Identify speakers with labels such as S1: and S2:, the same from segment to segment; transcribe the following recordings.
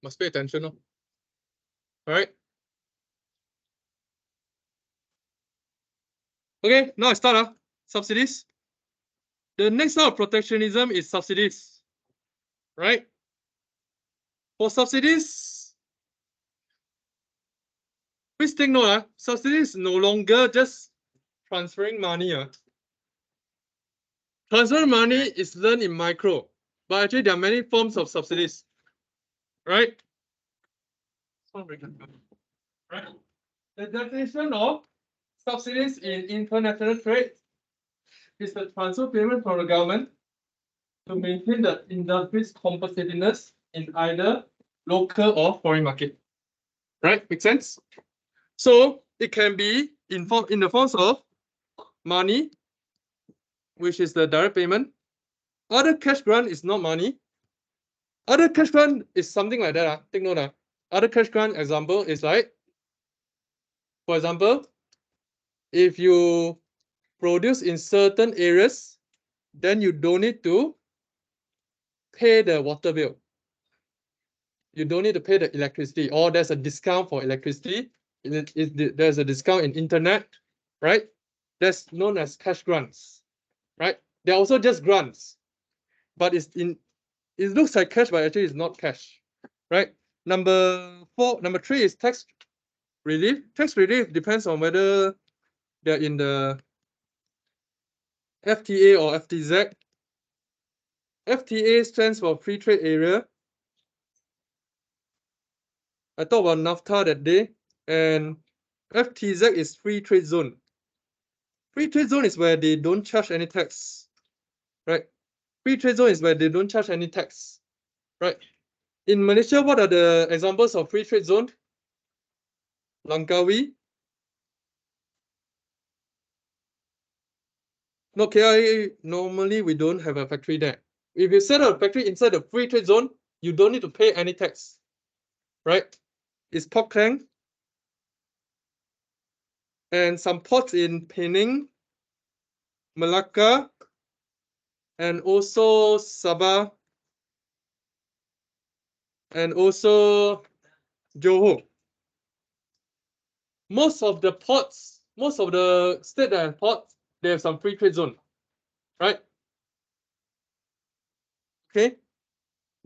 S1: Must pay attention. No? All right. Okay, now I start. Subsidies. The next one of protectionism is subsidies. Right? For subsidies, please take note. Subsidies is no longer just transferring money. Transfer money is learned in micro, but actually there are many forms of subsidies. Right? Right? The definition of subsidies in international trade is the transfer payment from the government to maintain the industry's competitiveness in either local or foreign market. Right? Make sense? So it can be in the forms of money, which is the direct payment. Other cash grant is not money. Other cash grant is something like that. Take note. Other cash grant example is like, for example, if you produce in certain areas, then you don't need to pay the water bill. You don't need to pay the electricity, or there's a discount for electricity. There's a discount in internet, right? That's known as cash grants, right? They're also just grants, but it looks like cash, but actually it's not cash, right? Number 3 is tax relief. Tax relief depends on whether they're in the FTA or FTZ. FTA stands for Free Trade Area. I talked about NAFTA that day, and FTZ is Free Trade Zone. Free Trade Zone is where they don't charge any tax, right? Free Trade Zone is where they don't charge any tax, right? In Malaysia, what are the examples of Free Trade Zone? Langkawi. No, KIA, normally we don't have a factory there. If you set up a factory inside the Free Trade Zone, you don't need to pay any tax, right? It's Port Klang. And some ports in Penang, Malacca, and also Sabah, and also Johor. Most of the ports, most of the state that have ports, they have some free trade zone, right? Okay.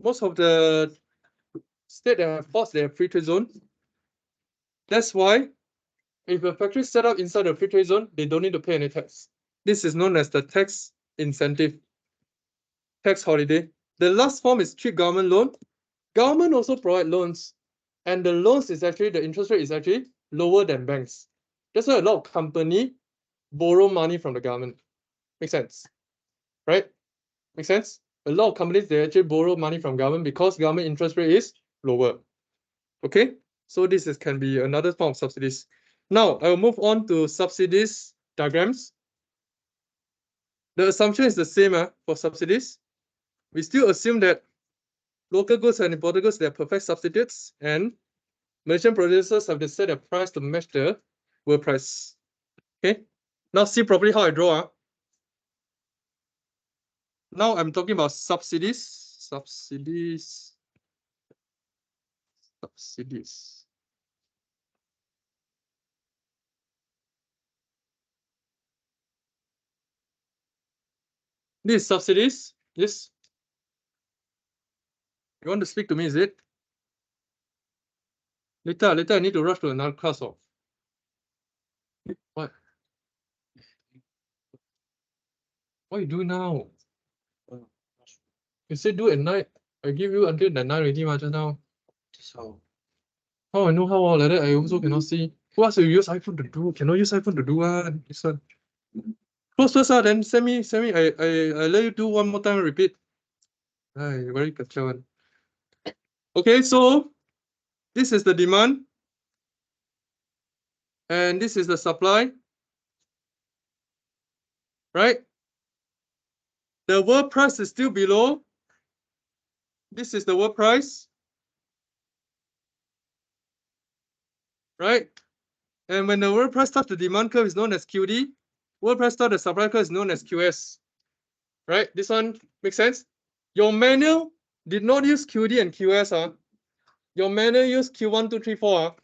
S1: Most of the state that have ports, they have free trade zone. That's why if a factory set up inside the free trade zone, they don't need to pay any tax. This is known as the tax incentive, tax holiday. The last form is cheap government loan. Government also provide loans, and the loans is actually, the interest rate is actually lower than banks. That's why a lot of company borrow money from the government. Make sense, right? Make sense? A lot of companies, they actually borrow money from government because government interest rate is lower. Okay, so this can be another form of subsidies. Now I will move on to subsidies diagrams. The assumption is the same for subsidies. We still assume that local goods and imported goods, they're perfect substitutes, and Malaysian producers have to set a price to match the world price. Okay, now see properly how I draw. Now I'm talking about subsidies. Subsidies. This is subsidies. Yes. You want to speak to me, is it? Later I need to rush to another class. What? What are you doing now? You said do at night. I give you until the night already, just now. So how I know how like that I also cannot see. Who else you use iPhone to do? Cannot use iPhone to do one. This one. Close first, then send me. I let you do one more time, repeat. Very kacau one. Okay, so this is the demand. And this is the supply. Right? The world price is still below. This is the world price. Right? And when the world price starts, the demand curve is known as QD. World price starts, the supply curve is known as QS. Right? This one makes sense? Your manual did not use QD and QS. Your manual use Q1, 2, 3, 4.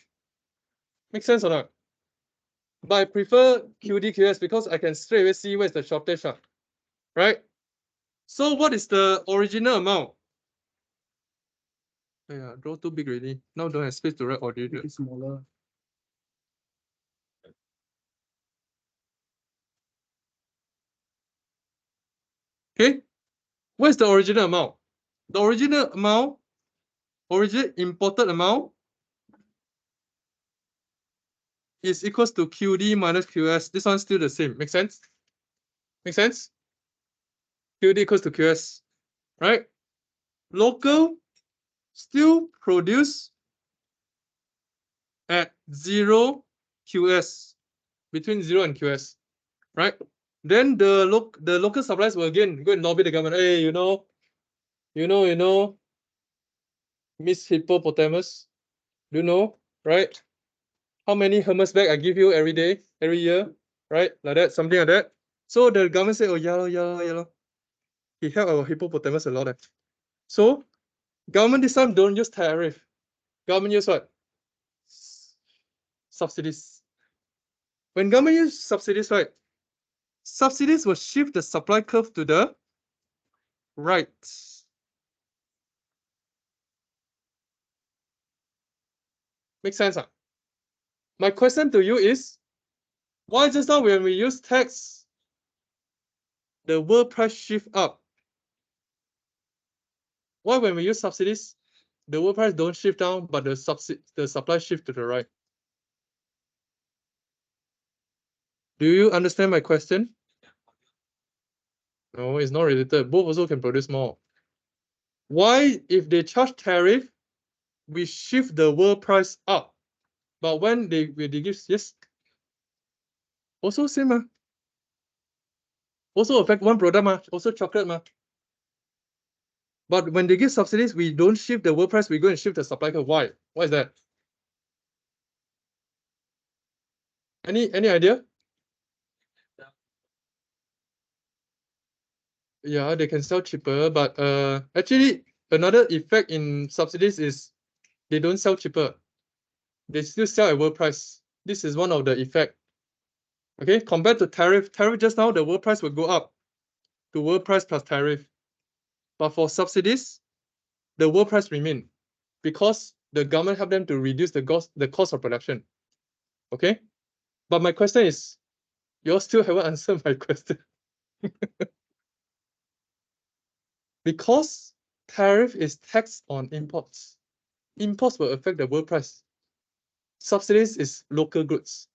S1: Make sense or not? But I prefer QD, QS because I can straight away see where's the shortage, right? So what is the original amount? Yeah, draw too big already. Now don't have space to write original.
S2: It's smaller.
S1: Okay, where's the original amount? The original amount, original imported amount is equals to QD minus QS. This one's still the same. Make sense? Make sense? QD equals to QS, right? Local still produce at 0 QS, between 0 and QS, right? Then the local suppliers will again go and lobby the government. Hey, you know, Miss Hippopotamus, do you know, right? How many hummus bag I give you every day, every year, right? Like that, something like that. So the government say, oh, yeah. He helped our hippopotamus a lot. So government this time don't use tariff. Government use what? Subsidies. When government use subsidies, right? Subsidies will shift the supply curve to the right. Make sense? My question to you is, why just now when we use tax, the world price shift up? Why when we use subsidies, the world price don't shift down, but the supply shift to the right? Do you understand my question? No, it's not related. Both also can produce more. Why, if they charge tariff, we shift the world price up, but when they give, yes, also same. Also affect one product, also chocolate. But when they give subsidies, we don't shift the world price, we go and shift the supply curve. Why? Why is that? Any idea? Yeah, they can sell cheaper, but actually another effect in subsidies is they don't sell cheaper. They still sell at world price. This is one of the effect. Okay, compared to tariff just now, the world price will go up to world price plus tariff. But for subsidies, the world price remain because the government help them to reduce the cost of production. Okay, but my question is, you all still haven't answered my question. Because tariff is tax on imports. Imports will affect the world price. Subsidies is local goods.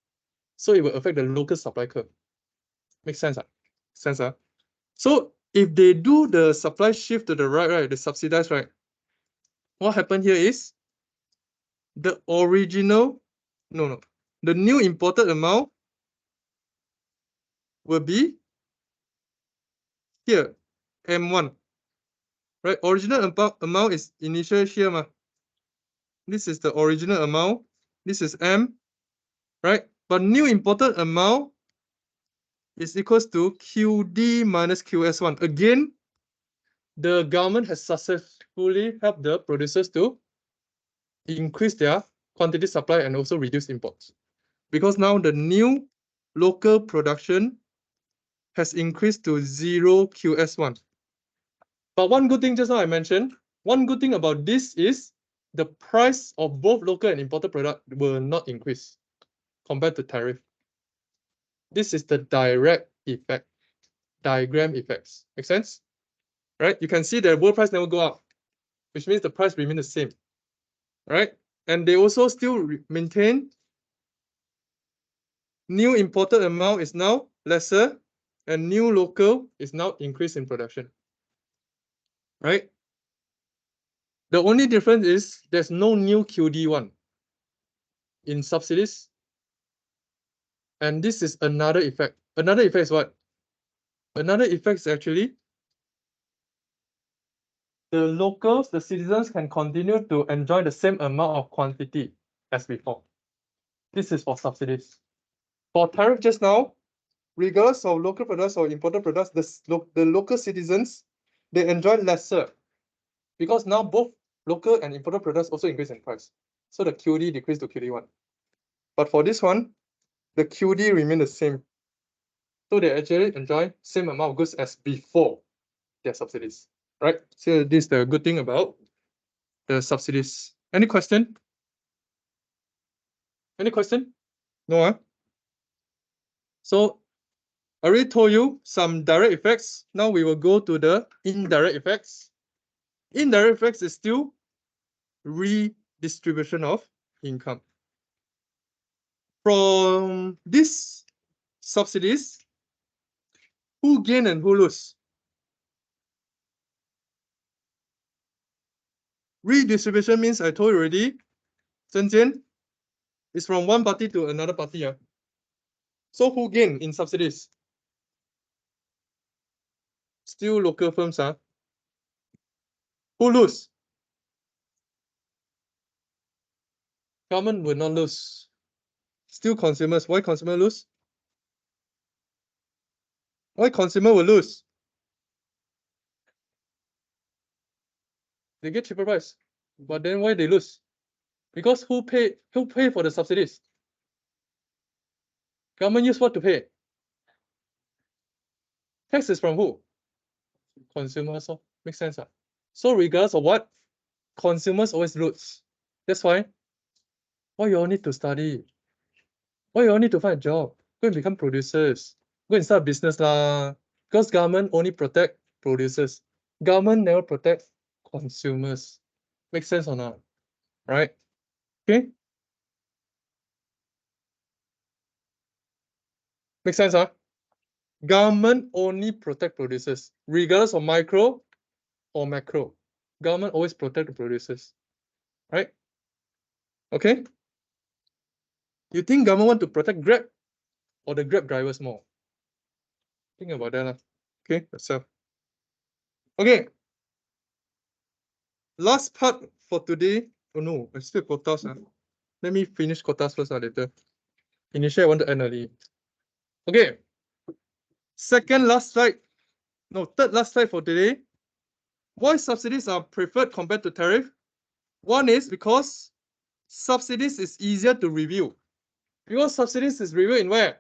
S1: So it will affect the local supply curve. Make sense? So if they do the supply shift to the right, the subsidize, right? What happened here is the original, the new imported amount will be here, M1. Right? Original amount is initial here. This is the original amount. This is M, right? But new imported amount is equals to QD minus QS1. Again, the government has successfully helped the producers to increase their quantity supply and also reduce imports. Because now the new local production has increased to 0 QS1. But one good thing just now I mentioned, one good thing about this is the price of both local and imported product will not increase compared to tariff. This is the direct effect, diagram effects. Make sense? Right? You can see the world price never go up, which means the price remain the same. Right? And they also still maintain new imported amount is now lesser and new local is now increase in production. Right? The only difference is there's no new QD1 in subsidies. And this is another effect. Another effect is what? Another effect is actually the locals, the citizens can continue to enjoy the same amount of quantity as before. This is for subsidies. For tariff just now, regardless of local products or imported products, the local citizens, they enjoy lesser because now both local and imported products also increase in price. So the QD decreased to QD1. But for this one, the QD remain the same. So they actually enjoy same amount of goods as before their subsidies, right? So this is the good thing about the subsidies. Any question? Any question? No, huh? So I already told you some direct effects. Now we will go to the indirect effects. Indirect effects is still redistribution of income. From these subsidies, who gain and who lose? Redistribution means I told you already, Zhenjian, is from one party to another party. Yeah. So who gain in subsidies? Still local firms. Who lose? Government will not lose. Still consumers. Why consumer lose? Why consumer will lose? They get cheaper price. But then why they lose? Because who pay for the subsidies? Government use what to pay? Tax is from who? Consumers. So makes sense. So regardless of what, consumers always lose. That's why you all need to study. Why you all need to find a job? Go and become producers. Go and start a business lah. Because government only protect producers. Government never protect consumers. Make sense or not? Right? Okay. Make sense, huh? Government only protect producers, regardless of micro or macro. Government always protect the producers. Right? Okay. You think government want to protect Grab or the Grab drivers more? Think about that. Okay, yourself. Okay. Last part for today. Oh no, I still quotas. Let me finish quotas first later. Initially, I want to end early. Okay. Second last slide. No, third last slide for today. Why subsidies are preferred compared to tariff? One is because subsidies is easier to review. Because subsidies is reviewed in where?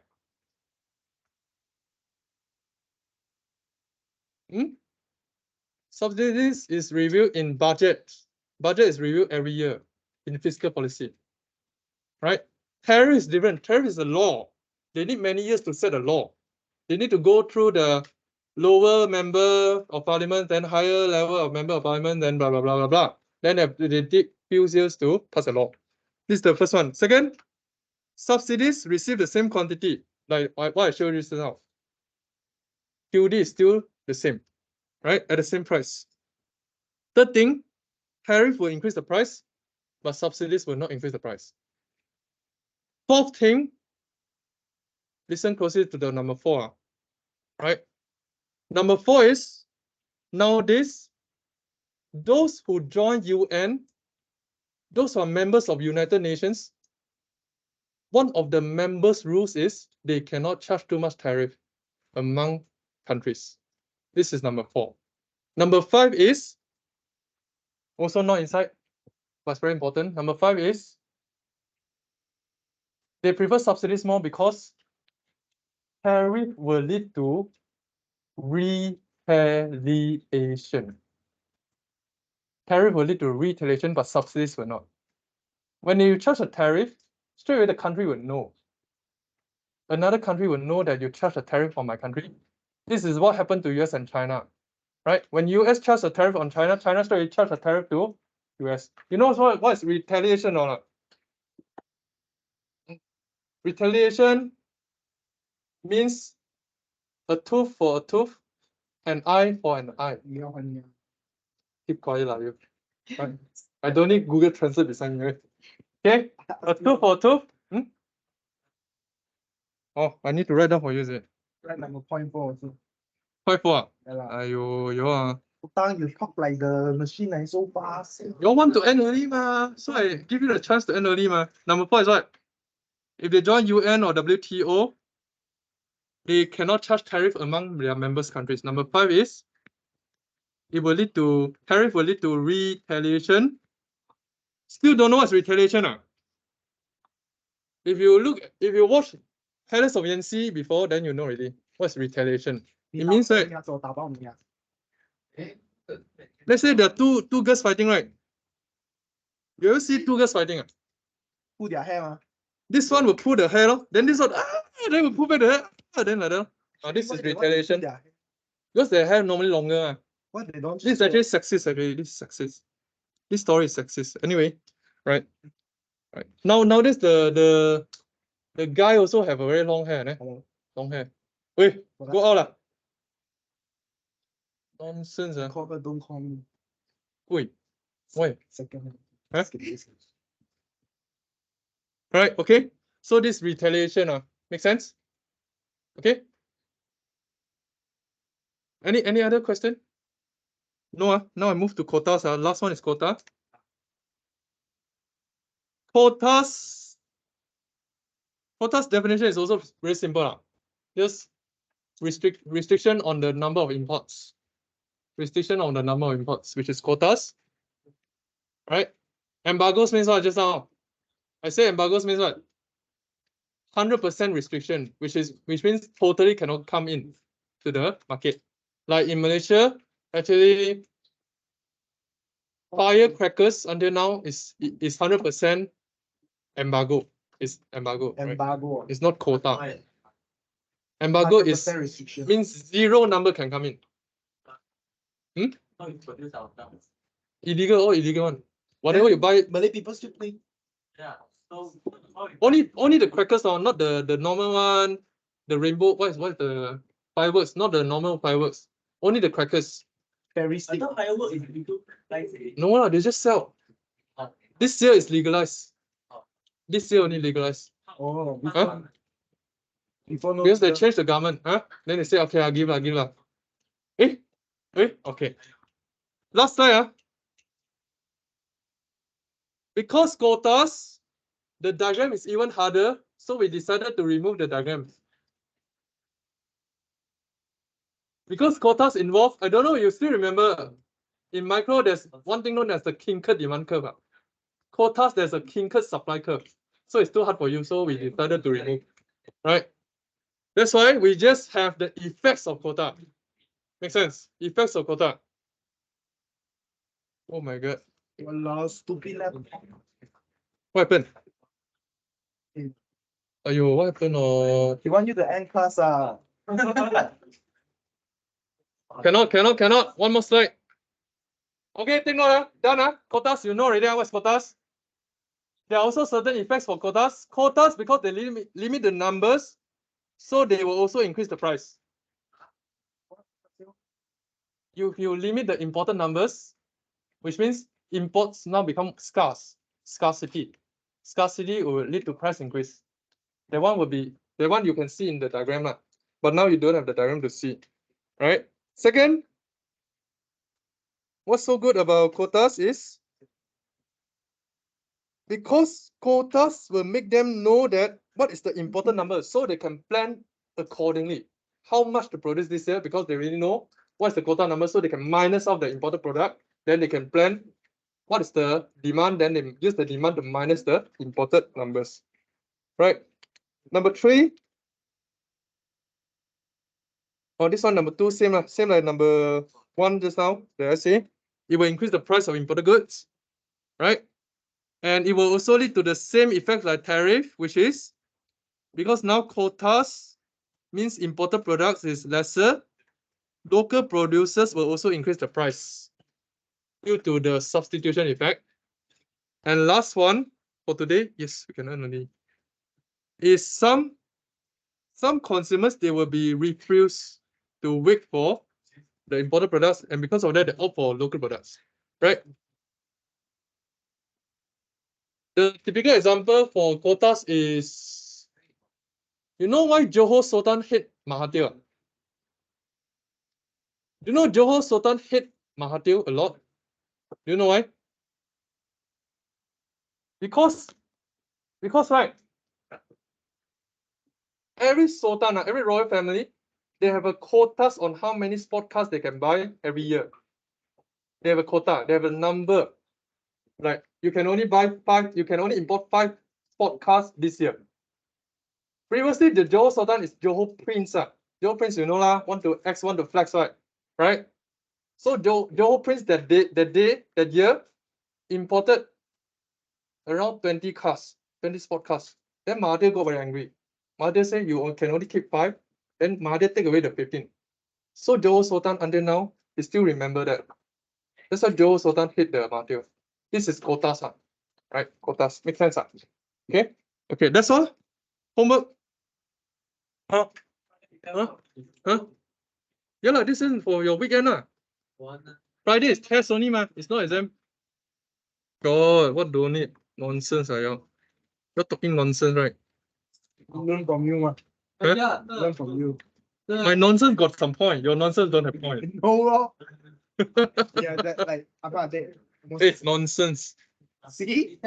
S1: Subsidies is reviewed in budget. Budget is reviewed every year in fiscal policy. Right? Tariff is different. Tariff is a law. They need many years to set a law. They need to go through the lower member of parliament, then higher level of member of parliament, then blah, blah, blah, blah, blah. Then they take few years to pass a law. This is the first one. Second, subsidies receive the same quantity, like what I showed you just now. QD is still the same, right? At the same price. Third thing, tariff will increase the price, but subsidies will not increase the price. Fourth thing, listen closely to the number 4, right? Number 4 is, nowadays, those who join UN, those who are members of United Nations, one of the members' rules is they cannot charge too much tariff among countries. This is number 4. Number 5 is also not inside, but it's very important. Number 5 is they prefer subsidies more because tariff will lead to retaliation. Tariff will lead to retaliation, but subsidies will not. When you charge a tariff, straight away the country will know. Another country will know that you charge a tariff on my country. This is what happened to US and China, right? When US charge a tariff on China, China straight away charge a tariff to US. You know what is retaliation or not? Retaliation means a tooth for a tooth, an eye for an eye. Keep quiet, lah, you. Right. I don't need Google Translate beside me. Okay, a tooth for a tooth. Oh, I need to write down for you, is it?
S2: Right, number 0.4 also.
S1: 0.4.
S2: Yeah, lah.
S1: Aiyo, you
S2: You talk like the machine is so fast.
S1: you want to end early, ma? So I give you the chance to end early, ma. Number 4 is what? If they join UN or WTO, they cannot charge tariff among their members countries. Number 5 is tariff will lead to retaliation. Still don't know what's retaliation. If you watch Palace of Yanxi before, then you know already what's retaliation. It means that let's say there are two girls fighting, right? You ever see two girls fighting?
S2: Pull their hair,
S1: This one will pull the hair, then this one, then will pull back the hair, then like that. This is retaliation. Because their hair normally longer.
S2: What they don't
S1: This is actually sexist, actually. This is sexist. This story is sexist. Anyway, right. Nowadays the guy also have a very long hair, né? Long hair. Wait, go out lah. Nonsense.
S2: Don't call me.
S1: Wait. Why?
S2: Second.
S1: Huh? Right, okay. So this retaliation, make sense? Okay. Any other question? No, now I move to quotas. Last one is quota. Quotas definition is also very simple. Just restriction on the number of imports. Restriction on the number of imports, which is quotas. Right? Embargoes means what just now? I say embargoes means what? 100% restriction, which means totally cannot come in to the market. Like in Malaysia, actually, firecrackers until now is 100% embargo. It's embargo.
S2: Embargo.
S1: Right? It's not quota. Embargo is
S2: restriction.
S1: means zero number can come in. Illegal or illegal one. Whatever you buy.
S2: Malay people still play.
S3: Yeah. So
S1: Only the crackers, not the normal one. The rainbow. What is the fireworks? Not the normal fireworks. Only the crackers.
S2: Fairy
S3: I
S2: stick.
S3: thought firework is legal.
S1: No, they just sell. This year is legalized. This year only legalized.
S2: Oh,
S1: Huh?
S2: before no.
S1: Because they changed the government. Then they say, okay, I'll give lah. Okay. Last time, because quotas, the diagram is even harder, so we decided to remove the diagram. Because quotas involve, I don't know, you still remember, in micro, there's one thing known as the Kinkert demand curve. Quotas, there's a Kinkert supply curve. So it's too hard for you, so we decided to remove. Right? That's why we just have the effects of quota. Make sense? Effects of quota. Oh my god.
S2: Walao, stupid lah.
S1: What happened?
S2: Hmm.
S1: Ayo, what happened?
S2: He want you to end class.
S1: Cannot. One more slide. Okay, take note. Done. Quotas, you know already what's quotas. There are also certain effects for quotas. Quotas, because they limit the numbers, so they will also increase the price. You limit the imported numbers, which means imports now become scarce. Scarcity will lead to price increase. That one you can see in the diagram, but now you don't have the diagram to see. Right? Second, what's so good about quotas is because quotas will make them know that what is the important number, so they can plan accordingly. How much to produce this year, because they really know what's the quota number, so they can minus off the imported product. Then they can plan what is the demand, then they use the demand to minus the imported numbers. Right? Number 3. Oh, this one, number 2, same like number 1 just now. Did I say? It will increase the price of imported goods. Right? And it will also lead to the same effect like tariff, which is because now quotas means imported products is lesser, local producers will also increase the price due to the substitution effect. And last one for today, yes, we can earn only, is some consumers, they will be refused to wait for the imported products, and because of that, they opt for local products, right? The typical example for quotas is, you know why Johor Sultan hate Mahathir? Do you know Johor Sultan hate Mahathir a lot? Do you know why? Because right, every sultan, every royal family, they have a quotas on how many sport cars they can buy every year. They have a quota. They have a number. Like you can only buy 5. You can only import 5 sport cars this year. Previously, the Johor Sultan is Johor Prince. Johor Prince, you know lah. Want to flex, right? Right. So Johor Prince that year imported around 20 cars, 20 sport cars. Then Mahathir got very angry. Mahathir said you can only keep 5. Then Mahathir take away the 15. So Johor Sultan until now, he still remember that. That's why Johor Sultan hit the Mahathir. This is quotas, right? Quotas. Make sense? Okay? Okay, that's all. Homework. Huh? Yeah, this is for your weekend. Friday is test only, ma. It's not exam. God, what don't need? Nonsense, You're talking nonsense, right?
S2: Learn from you, man.
S1: Huh?
S2: Learn from you.
S1: My nonsense got some point. Your nonsense don't have point.
S2: No, lor. Yeah, that like about that.
S1: It's nonsense.
S2: See?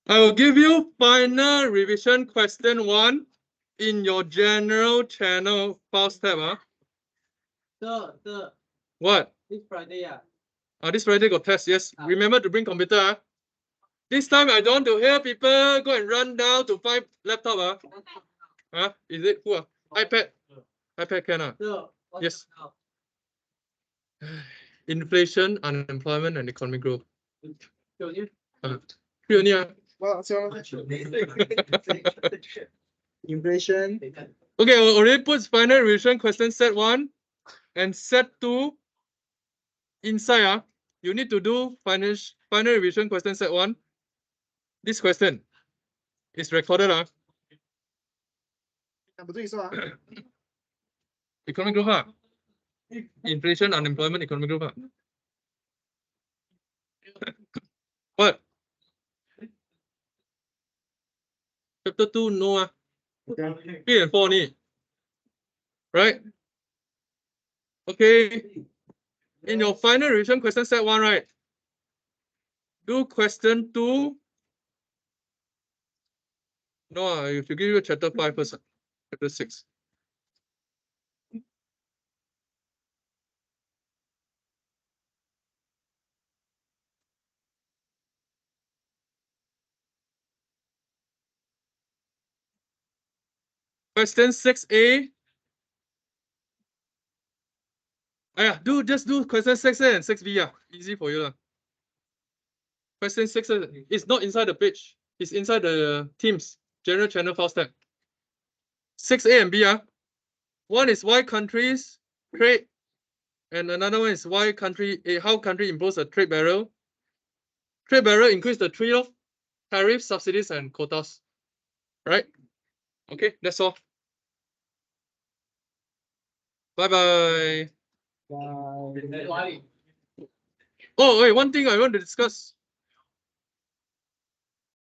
S1: I will give you final revision question 1 in your general channel files tab.
S3: Sir,
S1: What?
S3: this Friday,
S1: This Friday got test, yes. Remember to bring computer. This time I don't want to hear people go and run down to find laptop. Is it who? iPad? iPad can.
S3: Sir,
S1: Yes. Inflation, unemployment, and economic growth. 3 only.
S2: What's your inflation?
S1: Okay, I already put final revision question set 1 and set 2 inside. You need to do final revision question set 1. This question is recorded. Economic growth. Inflation, unemployment, economic growth. What? Chapter 2, no. 3 and 4 only. Right? Okay. In your final revision question set 1, right? Do question 2. No, if you give you chapter 5 first. Chapter 6. Question 6A. Just do question 6A and 6B. Easy for you. Question 6 is not inside the page. It's inside the Teams general channel files tab. 6A and B. One is why countries trade, and another one is why how country impose a trade barrier. Trade barrier includes the 3 of tariffs, subsidies, and quotas. Right? Okay, that's all. Bye-bye.
S2: Bye.
S1: Oh, wait, one thing I want to discuss.